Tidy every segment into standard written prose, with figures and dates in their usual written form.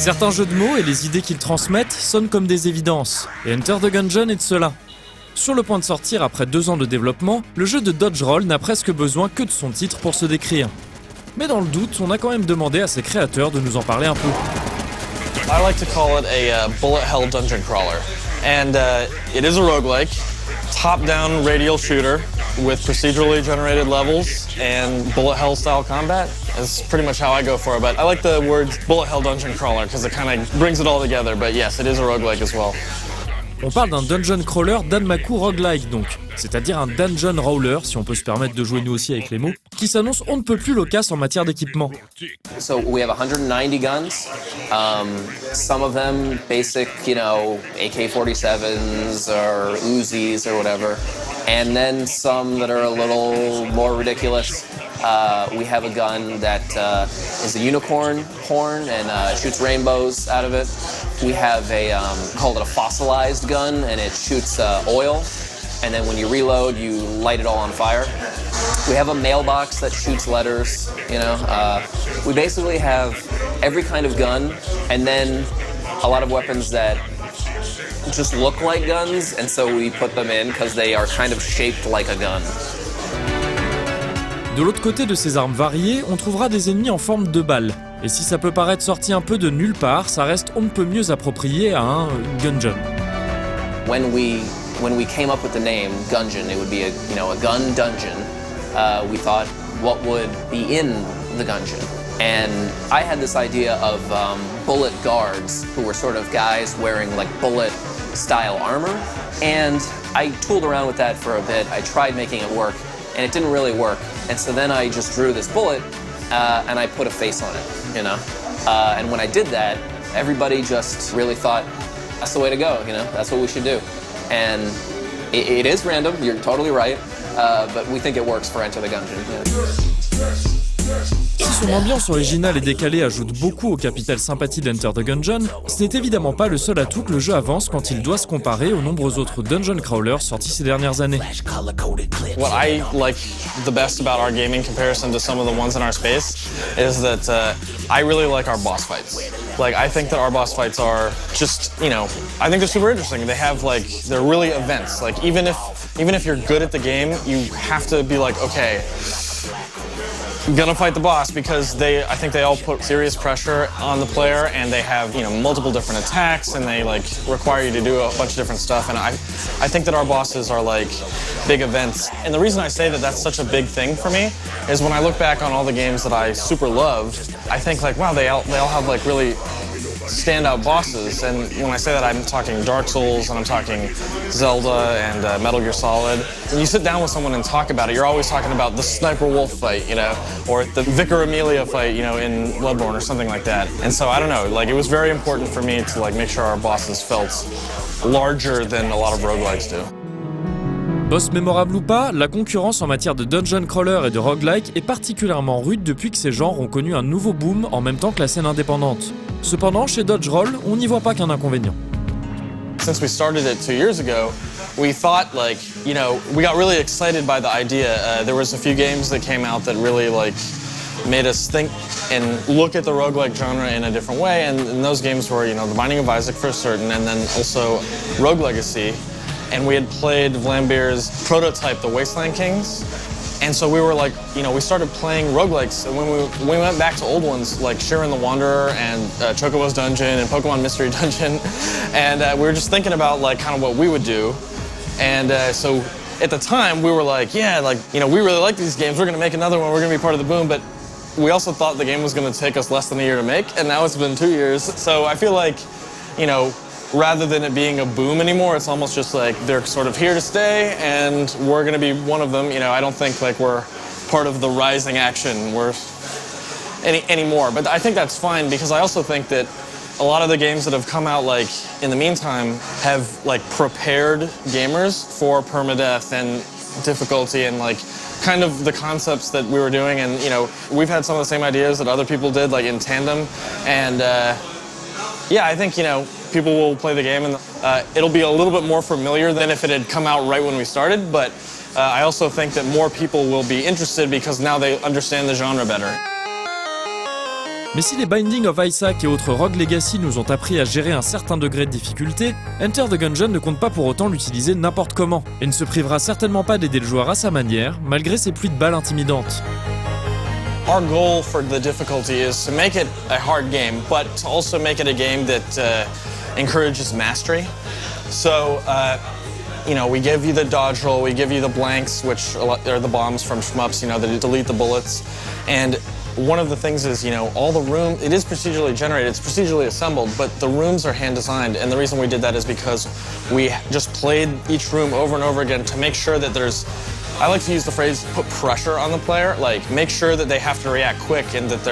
Certains jeux de mots et les idées qu'ils transmettent sonnent comme des évidences, et Enter the Gungeon est de cela. Sur le point de sortir après 2 ans de développement, le jeu de dodge roll n'a presque besoin que de son titre pour se décrire. Mais dans le doute, on a quand même demandé à ses créateurs de nous en parler un peu. I like to call it a bullet hell dungeon crawler, and it is a roguelike, top-down radial shooter with procedurally generated levels and bullet hell style combat. That's pretty much how I go for it, but I like the words bullet hell dungeon crawler because it kind of brings it all together, but yes, it is a roguelike as well. On parle d'un dungeon crawler Danmaku roguelike donc, c'est-à-dire un dungeon roller, si on peut se permettre de jouer nous aussi avec les mots, qui s'annonce on ne peut plus loquace en matière d'équipement. So we have 190 guns, some of them basic, AK-47s or Uzis or whatever, and then some that are a little more ridiculous. We have a gun that is a unicorn horn and shoots rainbows out of it. We have called it a fossilized gun, and it shoots oil, and then when you reload, you light it all on fire. We have a mailbox that shoots letters, We basically have every kind of gun, and then a lot of weapons that just look like guns, and so we put them in because they are kind of shaped like a gun. De l'autre côté de ces armes variées, on trouvera des ennemis en forme de balles. Et si ça peut paraître sorti un peu de nulle part, ça reste on ne peut mieux approprié à un gungeon. When we came up with the name Gungeon, it would be a gun dungeon. We thought, what would be in the gungeon? And I had this idea of bullet guards, who were sort of guys wearing like bullet-style armor. And I tooled around with that for a bit. I tried making it work, and it didn't really work. And so then I just drew this bullet, and I put a face on it, And when I did that, everybody just really thought, that's the way to go, That's what we should do. And it is random, you're totally right, but we think it works for Enter the Gungeon. Si son ambiance originale et décalée ajoute beaucoup au capital sympathie d'Enter the Gungeon, ce n'est évidemment pas le seul atout que le jeu avance quand il doit se comparer aux nombreux autres dungeon crawlers sortis ces dernières années. What I like the best about our game in comparison to some of the ones in our space is that I really like our boss fights. Like, I think that our boss fights are just, I think they're super interesting. They have they're really events. Like, even if you're good at the game, you have to be like, okay, I'm gonna fight the boss because I think they all put serious pressure on the player, and they have, multiple different attacks, and they require you to do a bunch of different stuff. And I think that our bosses are big events. And the reason I say that that's such a big thing for me is when I look back on all the games that I super loved, I think wow, they all have really standout bosses. And when I say that, I'm talking Dark Souls, and I'm talking Zelda and Metal Gear Solid. When you sit down with someone and talk about it, you're always talking about the Sniper Wolf fight, or the Vicar Amelia fight, in Bloodborne or something like that. And so I don't know, it was very important for me to make sure our bosses felt larger than a lot of roguelikes do. Boss mémorable ou pas, la concurrence en matière de dungeon crawler et de roguelike est particulièrement rude depuis que ces genres ont connu un nouveau boom en même temps que la scène indépendante. Cependant, chez Dodge Roll, on n'y voit pas qu'un inconvénient. Since we started it 2 years ago, we thought we got really excited by the idea. There was a few games that came out that really made us think and look at the roguelike genre in a different way, and those games were The Binding of Isaac for certain, and then also Rogue Legacy. And we had played Vlambeer's prototype, The Wasteland Kings. And so we were we started playing roguelikes. And when we went back to old ones like Shiren the Wanderer and Chocobo's Dungeon and Pokemon Mystery Dungeon. And we were just thinking about kind of what we would do. And so at the time we were we really like these games. We're gonna make another one. We're gonna be part of the boom. But we also thought the game was gonna take us less than a year to make. And now it's been 2 years. So I feel rather than it being a boom anymore, it's almost just they're sort of here to stay, and we're going to be one of them. I don't think we're part of the rising action anymore. But I think that's fine, because I also think that a lot of the games that have come out in the meantime have prepared gamers for permadeath and difficulty and kind of the concepts that we were doing. And we've had some of the same ideas that other people did in tandem. And yeah, I think people will play the game, and it'll be a little bit more familiar than if it had come out right when we started, but I also think that more people will be interested because now they understand the genre better. Mais si les Binding of Isaac et autres Rogue Legacy nous ont appris à gérer un certain degré de difficulté, Enter the Gungeon ne compte pas pour autant l'utiliser n'importe comment, et ne se privera certainement pas d'aider le joueur à sa manière, malgré ses pluies de balles intimidantes. Our goal for the difficulty is to make it a hard game, but to also make it a game that encourages mastery. So, we give you the dodge roll, we give you the blanks, which are the bombs from shmups, that delete the bullets. And one of the things is, all the room, it is procedurally generated, it's procedurally assembled, but the rooms are hand designed. And the reason we did that is because we just played each room over and over again to make sure that there's, I like to use the phrase, put pressure on the player, like make sure that they have to react quick and that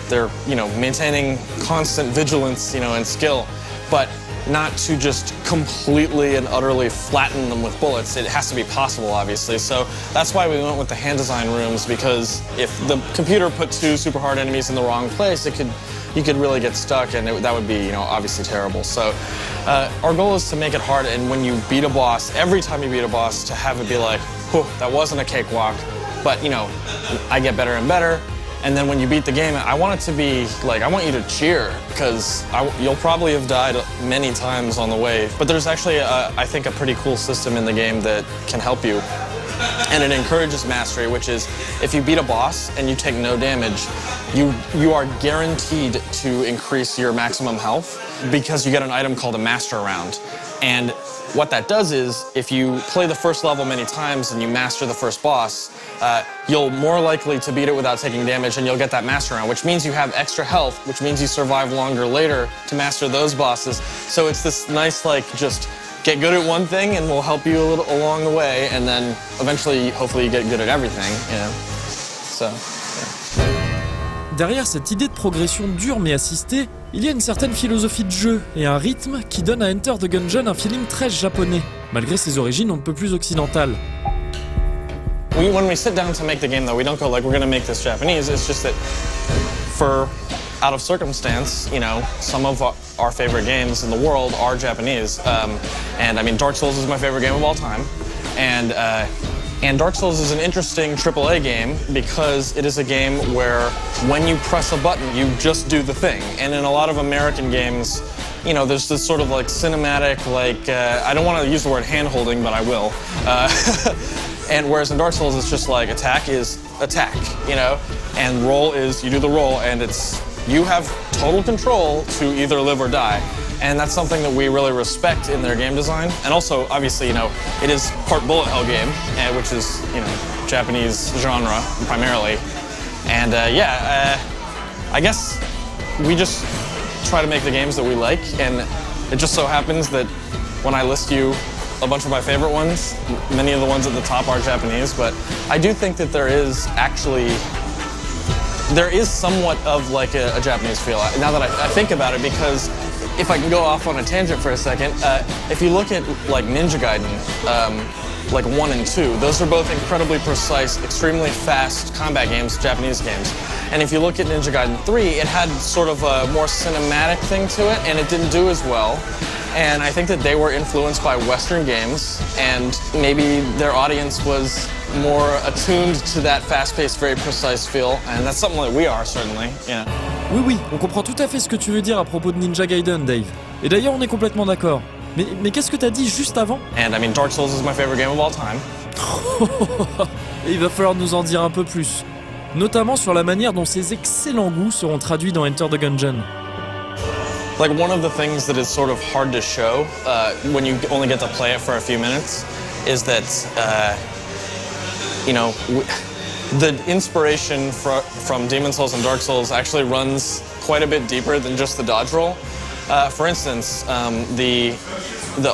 they're maintaining constant vigilance, and skill, but not to just completely and utterly flatten them with bullets. It has to be possible, obviously. So that's why we went with the hand design rooms, because if the computer put two super hard enemies in the wrong place, you could really get stuck, and that would be, obviously terrible. So our goal is to make it hard, and when you beat a boss, every time you beat a boss, to have it be like, whew, that wasn't a cakewalk, but I get better and better. And then when you beat the game, I want it to be like, I want you to cheer, because you'll probably have died many times on the way. But there's actually, I think, a pretty cool system in the game that can help you. And it encourages mastery, which is if you beat a boss and you take no damage, you are guaranteed to increase your maximum health because you get an item called a master round. And what that does is, if you play the first level many times and you master the first boss, you'll more likely to beat it without taking damage, and you'll get that master round, which means you have extra health, which means you survive longer later to master those bosses. So it's this nice, just get good at one thing and we'll help you a little along the way, and then eventually, hopefully, you get good at everything, So, yeah. Derrière cette idée de progression dure mais assistée, il y a une certaine philosophie de jeu et un rythme qui donne à Enter the Gungeon un feeling très japonais, malgré ses origines on ne peut plus occidentales. When we sit down to make the game, though, we don't go like, we're going to make this Japanese. It's just that out of circumstance, some of our favorite games in the world are Japanese. And I mean, Dark Souls is my favorite game of all time. And Dark Souls is an interesting AAA game because it is a game where when you press a button, you just do the thing. And in a lot of American games, there's this sort of cinematic, I don't want to use the word hand-holding, but I will. And whereas in Dark Souls, it's just attack is attack, and roll is you do the roll, and you have total control to either live or die. And that's something that we really respect in their game design. And also, obviously, it is part bullet hell game, which is, Japanese genre primarily. And I guess we just try to make the games that we like, and it just so happens that when I list you a bunch of my favorite ones, many of the ones at the top are Japanese, but I do think that there is somewhat of a Japanese feel, now that I think about it, because if I can go off on a tangent for a second, if you look at Ninja Gaiden, 1 and 2, those are both incredibly precise, extremely fast combat games, Japanese games. And if you look at Ninja Gaiden 3, it had sort of a more cinematic thing to it, and it didn't do as well. And I think that they were influenced by Western games, and maybe their audience was more attuned to that fast-paced, very precise feel, and that's something that we are, certainly, Oui, on comprend tout à fait ce que tu veux dire à propos de Ninja Gaiden, Dave. Et d'ailleurs, on est complètement d'accord. Mais qu'est-ce que t'as dit juste avant? And I mean, Dark Souls is my favorite game of all time. Et il va falloir nous en dire un peu plus. Notamment sur la manière dont ces excellents goûts seront traduits dans Enter the Gungeon. One of the things that is sort of hard to show when you only get to play it for a few minutes is that, the inspiration from Demon's Souls and Dark Souls actually runs quite a bit deeper than just the dodge roll. For instance, the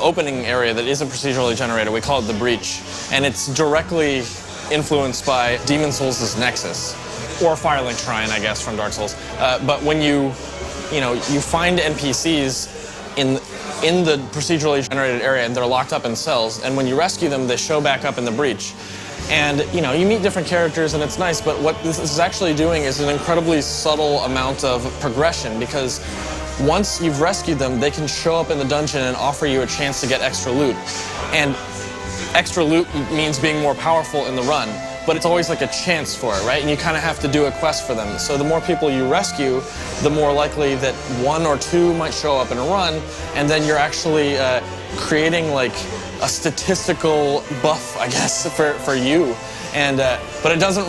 opening area that isn't procedurally generated, we call it the Breach, and it's directly influenced by Demon's Souls' Nexus, or Firelink Shrine, I guess, from Dark Souls. But when you find NPCs in the procedurally generated area, and they're locked up in cells, and when you rescue them, they show back up in the Breach. And, you meet different characters, and it's nice, but what this is actually doing is an incredibly subtle amount of progression, because once you've rescued them, they can show up in the dungeon and offer you a chance to get extra loot. And extra loot means being more powerful in the run. but it's always like a chance for it, right? And you kind of have to do a quest for them. So the more people you rescue, the more likely that 1 or 2 might show up in a run, and then you're actually creating like a statistical buff, I guess, for you. And but it doesn't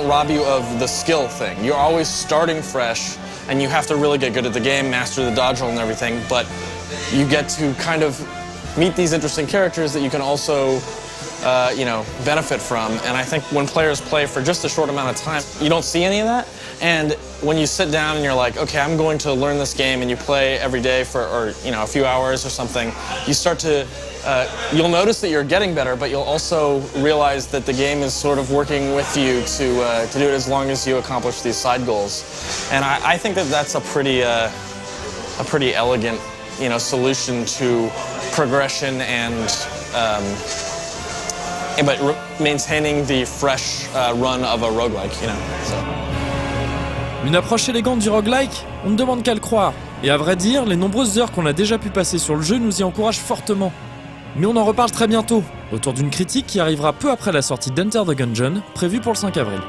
rob you of the skill thing. You're always starting fresh, and you have to really get good at the game, master the dodge roll and everything, but you get to kind of meet these interesting characters that you can also benefit from. And I think when players play for just a short amount of time, you don't see any of that. And when you sit down and you're like, okay, I'm going to learn this game, and you play every day for, a few hours or something, you start to, you'll notice that you're getting better, but you'll also realize that the game is sort of working with you to do it as long as you accomplish these side goals. And I think that that's a pretty elegant, solution to progression and but maintaining the fresh run of a roguelike, so. Une approche élégante du roguelike, on ne demande qu'à le croire. Et à vrai dire, les nombreuses heures qu'on a déjà pu passer sur le jeu nous y encouragent fortement. Mais on en reparle très bientôt, autour d'une critique qui arrivera peu après la sortie d'Enter the Gungeon, prévue pour le 5 avril.